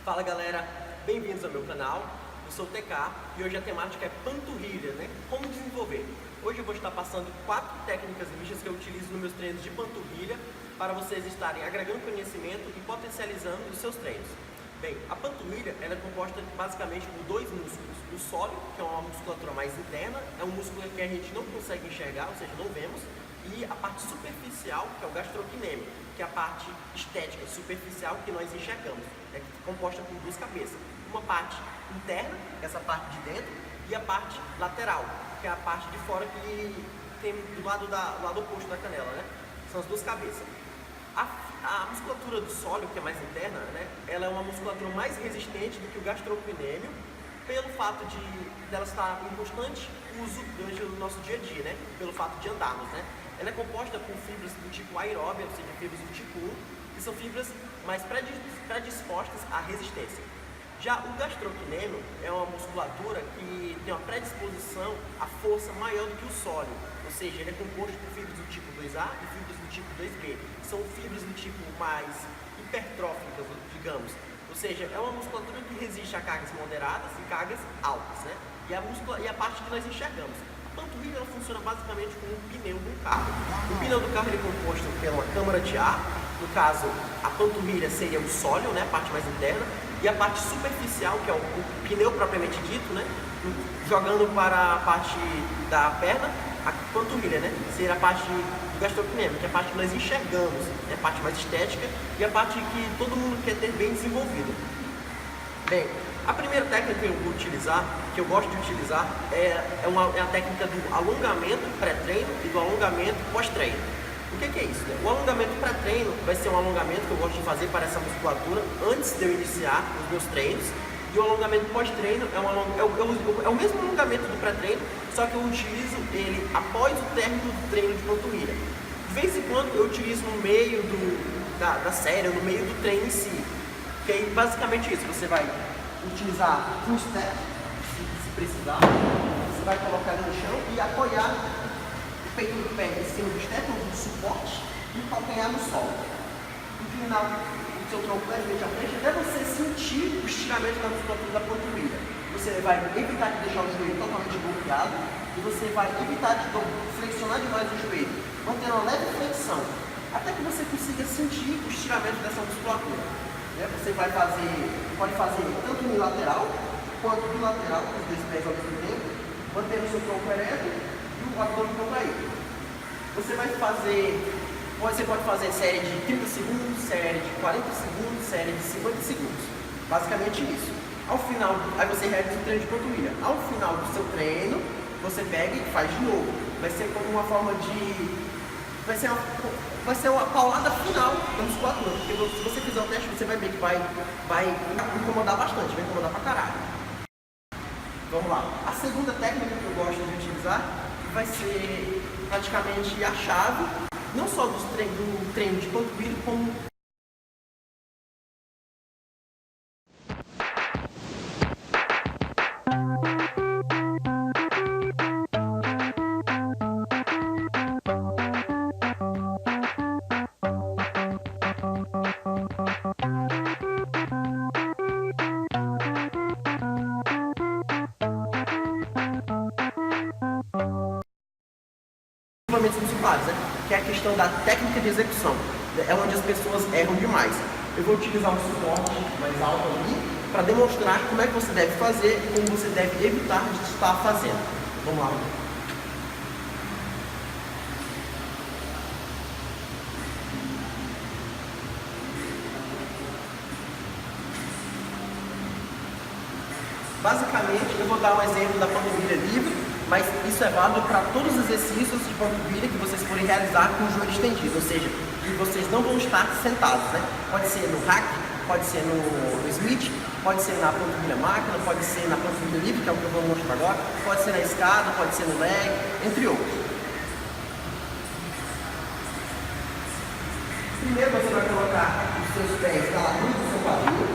Fala galera, bem-vindos ao meu canal. Eu sou o TK e hoje a temática é panturrilha, né? Como desenvolver. Hoje eu vou estar passando 4 técnicas mistas que eu utilizo nos meus treinos de panturrilha para vocês estarem agregando conhecimento e potencializando os seus treinos. Bem, a panturrilha ela é composta basicamente por 2 músculos. O sólio, que é uma musculatura mais interna, é um músculo que a gente não consegue enxergar, ou seja, não vemos. E a parte superficial, que é o gastrocnêmio, que é a parte estética superficial que nós enxergamos. É composta por 2 cabeças. Uma parte interna, que é essa parte de dentro, e a parte lateral, que é a parte de fora que tem do lado oposto da canela, né? São as 2 cabeças. A musculatura do sólio, que é mais interna, né? Ela é uma musculatura mais resistente do que o gastrocnêmio, pelo fato de dela estar em constante uso durante o nosso dia a dia, né? Pelo fato de andarmos, né? Ela é composta por fibras do tipo aeróbia, ou seja, fibras do tipo 1, que são fibras mais predispostas à resistência. Já o gastrocnêmio é uma musculatura que tem uma predisposição à força maior do que o sólio, ou seja, ele é composto por fibras do tipo 2A e fibras do tipo 2B. São fibras do tipo mais hipertróficas, digamos. Ou seja, é uma musculatura que resiste a cargas moderadas e cargas altas, né? E a parte que nós enxergamos. A panturrilha ela funciona basicamente como um pneu de um carro. O pneu do carro ele é composto pela câmara de ar. No caso, a panturrilha seria o sólio, né? A parte mais interna. E a parte superficial, que é o pneu propriamente dito, né? Jogando para a parte da perna, a panturrilha, né? Seria a parte do gastrocnêmio, que é a parte que nós enxergamos, né? A parte mais estética e a parte que todo mundo quer ter bem desenvolvido. Bem, a primeira técnica que eu vou utilizar, que eu gosto de utilizar, é a técnica do alongamento pré-treino e do alongamento pós-treino. O que é isso? Né? O alongamento pré-treino vai ser um alongamento que eu gosto de fazer para essa musculatura antes de eu iniciar os meus treinos. E o alongamento pós-treino é o mesmo alongamento do pré-treino, só que eu utilizo ele após o término do treino de panturrilha. De vez em quando eu utilizo no meio da série, no meio do treino em si. Que é basicamente isso, você vai utilizar um step, se precisar, você vai colocar ele no chão e apoiar o peito do pé em cima do step, um suporte, e o calcanhar no solo. Inclinar o seu tronco levemente à frente até você sentir o estiramento da musculatura da panturrilha. Você vai evitar de deixar o joelho totalmente bloqueado e você vai evitar de flexionar demais o joelho, mantendo uma leve flexão, até que você consiga sentir o estiramento dessa musculatura. Você pode fazer tanto unilateral quanto bilateral, com os 2 pés ao mesmo tempo, mantendo o seu tronco ereto e o abdômen contraído. Você pode fazer série de 30 segundos, série de 40 segundos, série de 50 segundos. Basicamente isso. Ao final, aí você realiza o treino de panturrilha. Ao final do seu treino, você pega e faz de novo. Vai ser como uma forma de... Vai ser uma paulada final da musculatura, porque se você fizer o teste, você vai ver que vai incomodar bastante, vai incomodar pra caralho. Vamos lá. A segunda técnica que eu gosto de utilizar vai ser praticamente a chave, não só do treino de panturrilha, como musculares, né? Que é a questão da técnica de execução. É onde as pessoas erram demais. Eu vou utilizar um suporte mais alto ali para demonstrar como é que você deve fazer e como você deve evitar de estar fazendo. Vamos lá. Basicamente, eu vou dar um exemplo da panturrilha livre, mas isso é válido para todos os exercícios de panturrilha que vocês forem realizar com o joelho estendido, ou seja, que vocês não vão estar sentados, né? Pode ser no hack, pode ser no Smith, pode ser na panturrilha máquina, pode ser na panturrilha livre, que é o que eu vou mostrar agora, pode ser na escada, pode ser no leg, entre outros. Primeiro você vai colocar os seus pés na largura do seu quadril,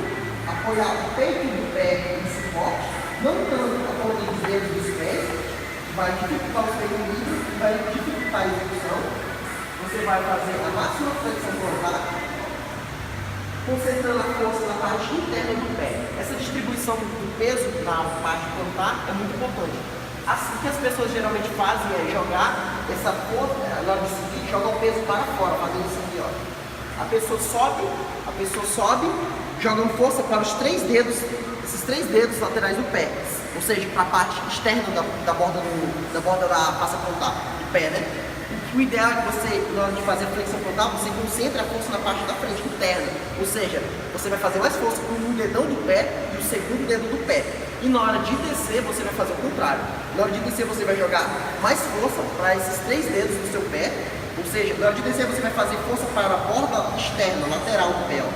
apoiar o peito do pé em suporte, não tanto a ponta dos dedos dos pés, vai dificultar o seu equilíbrio e vai dificultar a execução. Você vai fazer a máxima flexão frontal, concentrando a força na parte interna do pé. distribuição do peso na parte plantar é muito importante. O que as pessoas geralmente fazem é jogar essa força, na hora de subir, joga o peso para fora, fazendo isso aqui, ó. A pessoa sobe, jogando força para os três dedos, esses três dedos laterais do pé, ou seja, para a parte externa da borda da passa plantar do pé, né? O ideal é que você, na hora de fazer a flexão plantar, você concentre a força na parte da frente, interna. Ou seja, você vai fazer mais força com um dedão do pé e o segundo dedo do pé. E na hora de descer, você vai fazer o contrário. Na hora de descer, você vai jogar mais força para esses três dedos do seu pé. Ou seja, na hora de descer, você vai fazer força para a borda externa, lateral do pé. Ó.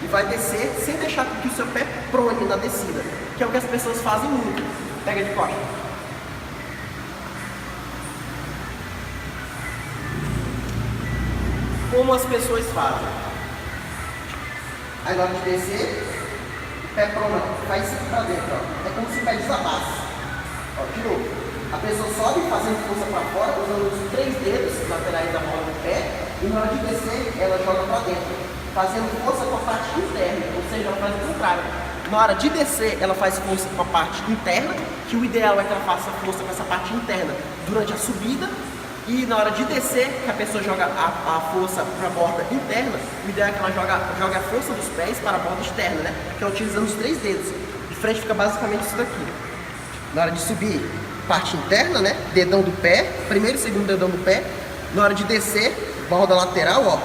E vai descer sem deixar que o seu pé prone na descida. Que é o que as pessoas fazem muito. Pega de costas. Como as pessoas fazem. Aí na hora de descer, o pé prono, vai sempre para dentro, ó. É como se o pé desabasse. Ó, de novo. A pessoa sobe fazendo força para fora, usando os três dedos laterais da bola do pé, e na hora de descer, ela joga para dentro, fazendo força com a parte interna, ou seja, ela faz o contrário. Na hora de descer, ela faz força com a parte interna, que o ideal é que ela faça força com essa parte interna durante a subida. E na hora de descer, que a pessoa joga a força para a borda interna, o ideal é que ela joga a força dos pés para a borda externa, né? Que é utilizando os três dedos. De frente fica basicamente isso daqui. Na hora de subir, parte interna, né? Dedão do pé, primeiro e segundo dedão do pé. Na hora de descer, borda lateral, ó.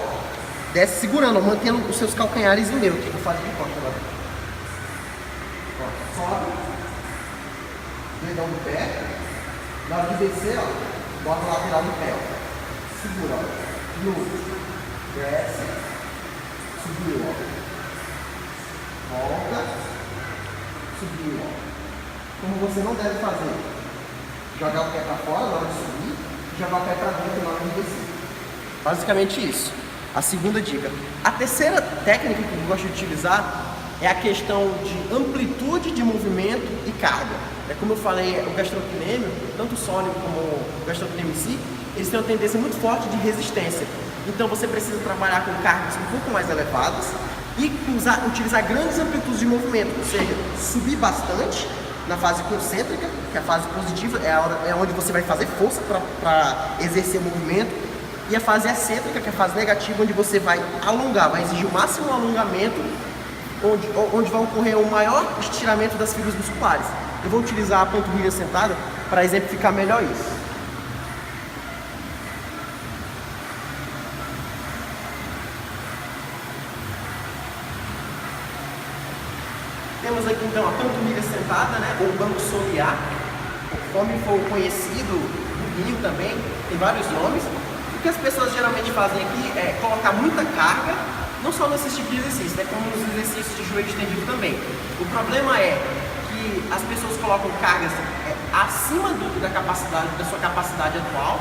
Desce segurando, ó, mantendo os seus calcanhares em neutro. Vou fazer de costa agora. Ó, sobe, dedão do pé. Na hora de descer, ó. Bota o lateral do pé, ó. Segura, ó. Glúteo. Desce. Subiu, ó. Volta. Subiu, ó. Como você não deve fazer? Jogar o pé para fora na hora de subir e jogar o pé para dentro na hora de descer. Basicamente isso. A segunda dica. A terceira técnica que eu gosto de utilizar é a questão de amplitude de movimento e carga. É como eu falei, o gastrocnêmio, tanto o sônico como o gastrocnêmio em si, eles têm uma tendência muito forte de resistência. Então você precisa trabalhar com cargas um pouco mais elevadas e utilizar grandes amplitudes de movimento, ou seja, subir bastante na fase concêntrica, que é a fase positiva, é onde você vai fazer força para exercer o movimento, e a fase excêntrica, que é a fase negativa, onde você vai alongar, vai exigir o máximo alongamento, onde vai ocorrer o maior estiramento das fibras musculares. Eu vou utilizar a panturrilha sentada para exemplificar melhor isso. Temos aqui então a panturrilha sentada, né, ou banco soliar, conforme for conhecido no Rio também, tem vários nomes. O que as pessoas geralmente fazem aqui é colocar muita carga, não só nesse tipo de exercício, né, como nos exercícios de joelho estendido também. O problema é que as pessoas colocam cargas acima da sua capacidade atual,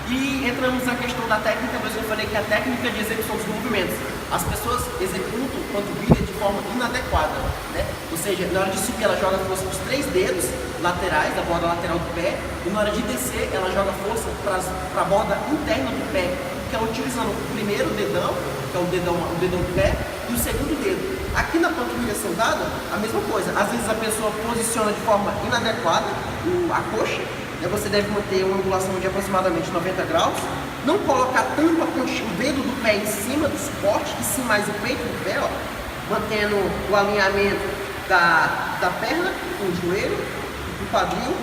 e entramos na questão da técnica, mas eu falei que a técnica de execução dos movimentos. As pessoas executam panturrilha de forma inadequada, né? Ou seja, na hora de subir ela joga força nos três dedos laterais, da borda lateral do pé, e na hora de descer ela joga força para a borda interna do pé, que é utilizando o primeiro dedão, que é o dedão do pé, e o segundo dedo. Aqui na panturrilha sentada, a mesma coisa. Às vezes a pessoa posiciona de forma inadequada a coxa, né? Você deve manter uma angulação de aproximadamente 90 graus, não colocar tanto o dedo do pé em cima do suporte, e sim mais o peito do pé, ó, mantendo o alinhamento da perna com o joelho, do quadril,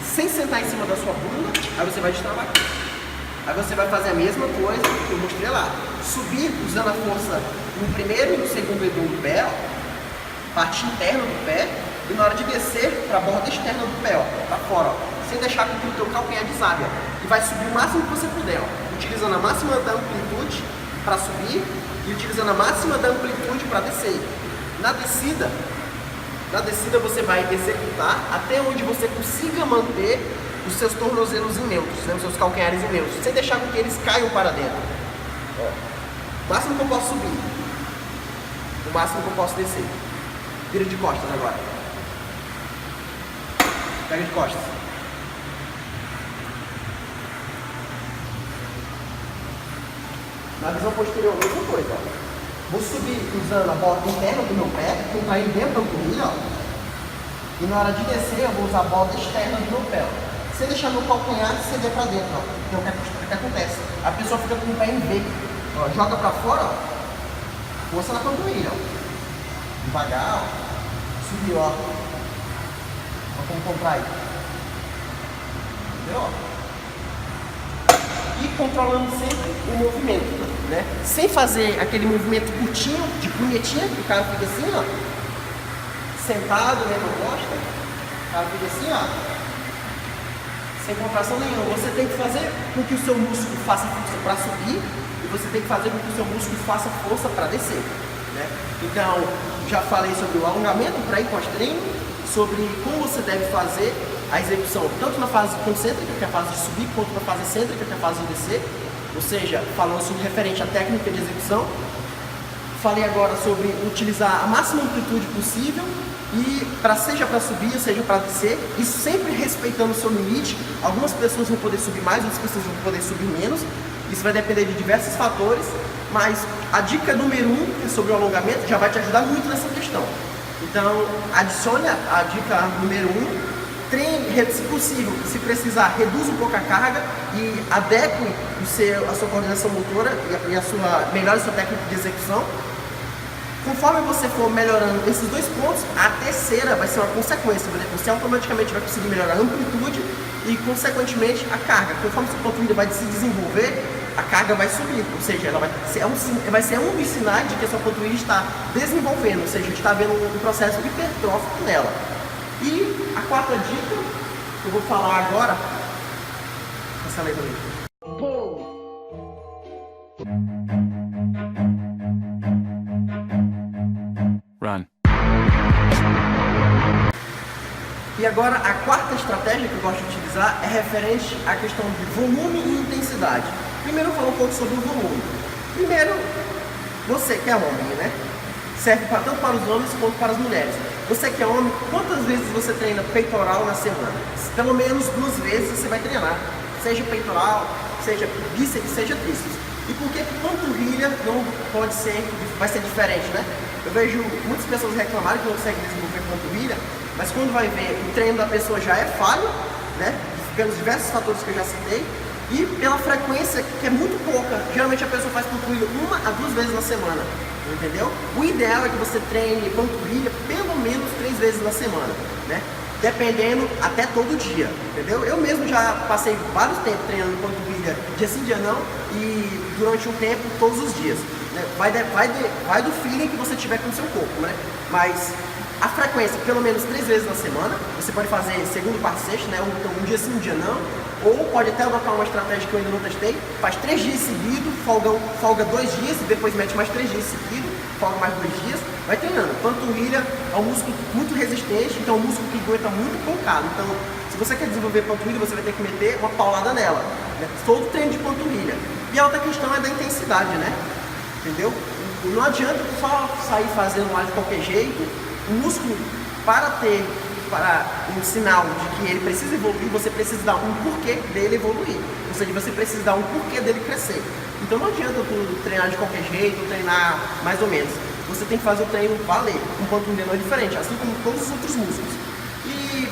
sem sentar em cima da sua bunda. Aí você vai destravar aqui. Aí você vai fazer a mesma coisa que eu mostrei lá. Subir usando a força no primeiro e no segundo dedão do pé, ó, parte interna do pé, e na hora de descer para a borda externa do pé, ó, para fora, ó, sem deixar com que o teu calcanhar desabe, ó, e vai subir o máximo que você puder, ó, utilizando a máxima da amplitude para subir e utilizando a máxima da amplitude para descer. Na descida você vai executar até onde você consiga manter os seus tornozelos em neutros, né, os seus calcanhares em neutros, sem deixar com que eles caiam para dentro. Ó, o máximo que eu posso subir, o máximo que eu posso descer. Vira de costas agora. Pega de costas. Na visão posterior, a mesma coisa, ó. Vou subir usando a borda interna do meu pé, que está aí dentro da panturrilha, ó. E na hora de descer, eu vou usar a borda externa do meu pé. Se eu deixar meu calcanhar ceder para dentro, ó, então o que acontece? A pessoa fica com o pé em V, ó, joga para fora, ó, força na panturrilha, ó. Devagar, ó, subiu, ó. Ó como contrai. Entendeu? E controlando sempre o movimento, né? Sem fazer aquele movimento curtinho, de punhetinha, que o cara fica assim, ó. Sentado, né, não gosta. O cara fica assim, ó. Sem contração nenhuma. Você tem que fazer com que o seu músculo faça força para subir e você tem que fazer com que o seu músculo faça força para descer, né? Então, já falei sobre o alongamento pré e pós-treino, sobre como você deve fazer a execução, tanto na fase concêntrica, que é a fase de subir, quanto na fase excêntrica, que é a fase de descer, ou seja, falando sobre referente à técnica de execução. Falei agora sobre utilizar a máxima amplitude possível, e seja para subir, seja para descer, e sempre respeitando o seu limite. Algumas pessoas vão poder subir mais, outras pessoas vão poder subir menos, isso vai depender de diversos fatores, mas a dica número 1, que é sobre o alongamento, já vai te ajudar muito nessa questão. Então, adicione a dica número 1, treine, se possível, se precisar, reduza um pouco a carga e adeque a sua coordenação motora e melhore a sua técnica de execução. Conforme você for melhorando esses dois pontos, a terceira vai ser uma consequência. Você automaticamente vai conseguir melhorar a amplitude e, consequentemente, a carga. Conforme sua panturrilha vai se desenvolver, a carga vai subir. Ou seja, ela vai ser um dos sinais de que a sua panturrilha está desenvolvendo, ou seja, está havendo um processo hipertrófico nela. E a quarta dica que eu vou falar agora, essa lei também. Run. E agora a quarta estratégia que eu gosto de utilizar é referente à questão de volume e intensidade. Primeiro eu vou falar um pouco sobre o volume. Primeiro, você que é homem, né? Serve tanto para os homens quanto para as mulheres. Você que é homem, quantas vezes você treina peitoral na semana? Pelo menos 2 vezes você vai treinar. Seja peitoral, seja bíceps, seja tríceps. E por que panturrilha não pode ser, vai ser diferente, né? Eu vejo muitas pessoas reclamarem que não conseguem desenvolver panturrilha, mas quando vai ver, o treino da pessoa já é falho, né? Pelos diversos fatores que eu já citei, e pela frequência, que é muito pouca. Geralmente a pessoa faz panturrilha 1 a 2 vezes na semana, entendeu? O ideal é que você treine panturrilha pelo menos 3 vezes na semana, né? Dependendo, até todo dia, entendeu? Eu mesmo já passei vários tempos treinando panturrilha dia sim, dia não, e durante um tempo, todos os dias, né? Vai do feeling que você tiver com o seu corpo, né? Mas a frequência, pelo menos 3 vezes na semana, você pode fazer segundo, quarto, sexto, né? Então um dia sim, um dia não, ou pode até adotar uma estratégia que eu ainda não testei, faz 3 dias seguidos, folga 2 dias, e depois mete mais 3 dias seguidos, folga mais 2 dias, vai treinando. Panturrilha é um músculo muito resistente, então é um músculo que aguenta muito pancada. Então, se você quer desenvolver panturrilha, você vai ter que meter uma paulada nela, né? Todo treino de panturrilha. E a outra questão é da intensidade, né? Entendeu? Não adianta só sair fazendo lá de qualquer jeito. O músculo, para um sinal de que ele precisa evoluir, você precisa dar um porquê dele evoluir. Ou seja, você precisa dar um porquê dele crescer. Então não adianta tu treinar de qualquer jeito, treinar mais ou menos. Você tem que fazer o treino valer. Um panturrilha não é diferente, assim como todos os outros músculos. E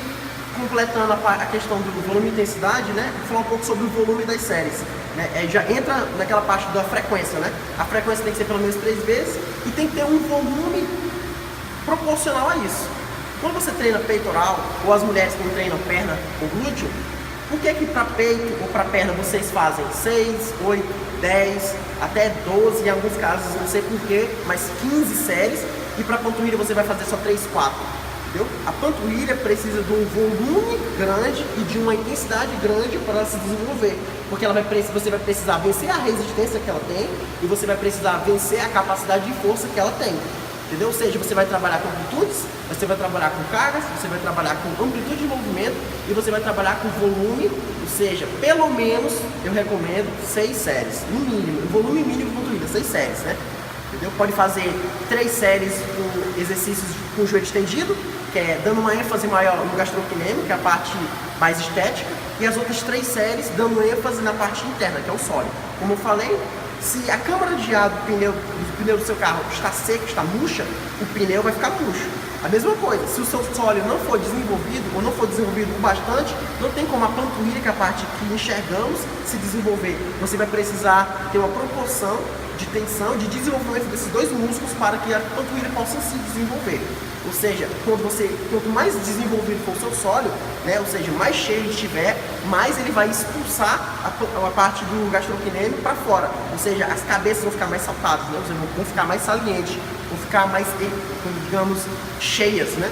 completando a questão do volume e intensidade, né? Vou falar um pouco sobre o volume das séries. Né? Já entra naquela parte da frequência, né? A frequência tem que ser pelo menos 3 vezes e tem que ter um volume proporcional a isso. Quando você treina peitoral, ou as mulheres que treinam perna ou glúteo, por que para peito ou para perna vocês fazem 6, 8, 10, até 12, em alguns casos, não sei porquê, mas 15 séries, e para panturrilha você vai fazer só 3, 4, entendeu? A panturrilha precisa de um volume grande e de uma intensidade grande para ela se desenvolver, porque você vai precisar vencer a resistência que ela tem, e você vai precisar vencer a capacidade de força que ela tem. Entendeu? Ou seja, você vai trabalhar com amplitudes, você vai trabalhar com cargas, você vai trabalhar com amplitude de movimento e você vai trabalhar com volume, ou seja, pelo menos eu recomendo 6 séries, no mínimo, o volume mínimo de panturrilha, 6 séries, né? Entendeu? Pode fazer 3 séries com exercícios com o joelho estendido, que é dando uma ênfase maior no gastrocnêmico, que é a parte mais estética, e as outras 3 séries dando ênfase na parte interna, que é o sólido. Como eu falei, se a câmara de ar do pneu do seu carro está seca, está murcha, o pneu vai ficar murcho. A mesma coisa, se o seu sóleo não for desenvolvido ou não for desenvolvido o bastante, não tem como a panturrilha, que é a parte que enxergamos, se desenvolver. Você vai precisar ter uma proporção de tensão, de desenvolvimento desses dois músculos para que a panturrilha possa se desenvolver. Ou seja, quanto mais desenvolvido for o seu sóleo, né, ou seja, mais cheio ele estiver, mais ele vai expulsar a parte do gastrocnêmio para fora. Ou seja, as cabeças vão ficar mais saltadas, né, vão ficar mais salientes, vão ficar mais, digamos, cheias, né?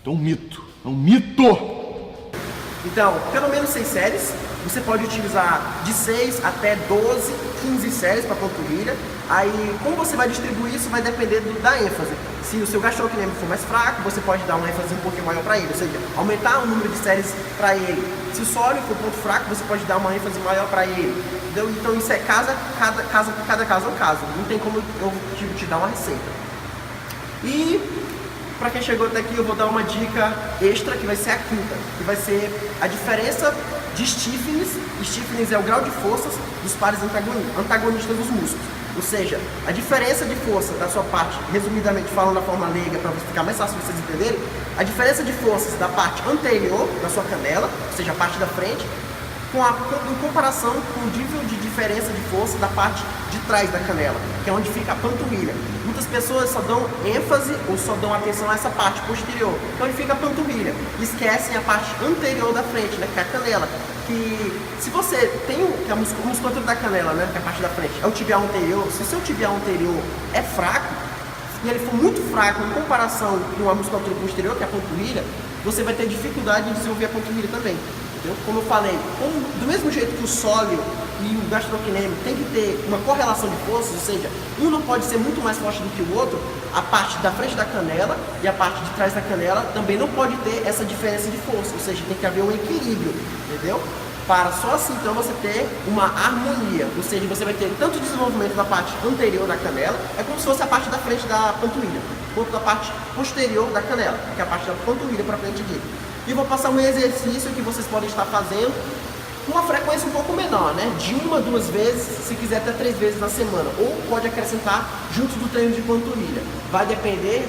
É um mito, é um mito! Então, pelo menos 6 séries. Você pode utilizar de 6 até 12, 15 séries para panturrilha. Aí, como você vai distribuir isso, vai depender da ênfase. Se o seu gastrocnêmio for mais fraco, você pode dar uma ênfase um pouquinho maior para ele, ou seja, aumentar o número de séries para ele. Se o sólio for ponto fraco, você pode dar uma ênfase maior para ele. Entendeu? Então, isso é cada caso é um caso. Não tem como eu te dar uma receita. E para quem chegou até aqui, eu vou dar uma dica extra, que vai ser a quinta, que vai ser a diferença de stiffness. Stiffness é o grau de forças dos pares antagonistas dos músculos. Ou seja, a diferença de força da sua parte, resumidamente falando da forma leiga, para ficar mais fácil vocês entenderem, a diferença de forças da parte anterior da sua canela, ou seja, a parte da frente, em comparação com o nível de diferença de força da parte de trás da canela, que é onde fica a panturrilha. Muitas pessoas só dão ênfase ou só dão atenção a essa parte posterior, que é onde fica a panturrilha, e esquecem a parte anterior da frente, né, que é a canela. Que se você tem a musculatura da canela, né, que é a parte da frente, é o tibial anterior. Se o seu tibial anterior é fraco, e ele for muito fraco em comparação com a musculatura posterior, que é a panturrilha, você vai ter dificuldade em desenvolver a panturrilha também. Entendeu? Como eu falei, do mesmo jeito que o sóleo e o gastrocnêmio tem que ter uma correlação de forças, ou seja, um não pode ser muito mais forte do que o outro, a parte da frente da canela e a parte de trás da canela também não pode ter essa diferença de força, ou seja, tem que haver um equilíbrio, entendeu? Para só assim então você ter uma harmonia, ou seja, você vai ter tanto desenvolvimento da parte anterior da canela, é como se fosse a parte da frente da panturrilha, quanto da parte posterior da canela, que é a parte da panturrilha para frente aqui. E vou passar um exercício que vocês podem estar fazendo com uma frequência um pouco menor, né? De 1 a 2 vezes, se quiser até 3 vezes na semana, ou pode acrescentar junto do treino de panturrilha. Vai depender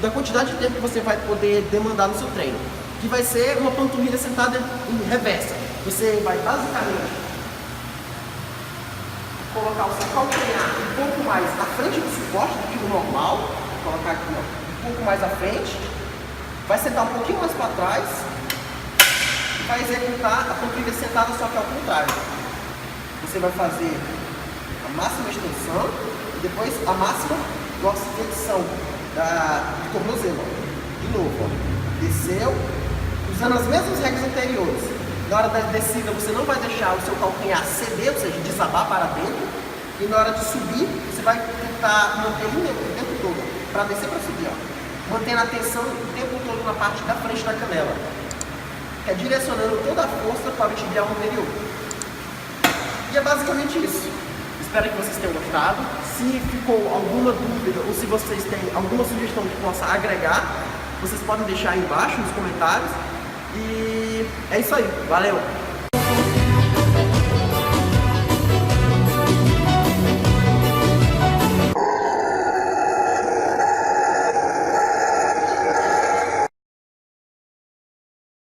da quantidade de tempo que você vai poder demandar no seu treino, que vai ser uma panturrilha sentada em reversa. Você vai basicamente colocar o seu calcanhar um pouco mais à frente do suporte do que o normal, vou colocar aqui um pouco mais à frente, vai sentar um pouquinho mais para trás e vai executar a panturrilha sentada, só que ao contrário. Você vai fazer a máxima extensão e depois a máxima flexão do tornozelo. De novo, ó. Desceu, usando as mesmas regras anteriores. Na hora da descida você não vai deixar o seu calcanhar ceder, ou seja, desabar para dentro. E na hora de subir, você vai tentar manter o tempo todo, para descer para subir, ó. Mantendo a tensão o tempo todo na parte da frente da canela, que é direcionando toda a força para o tibial anterior. E é basicamente isso. Espero que vocês tenham gostado. Se ficou alguma dúvida ou se vocês têm alguma sugestão que possa agregar, vocês podem deixar aí embaixo nos comentários. E é isso aí. Valeu!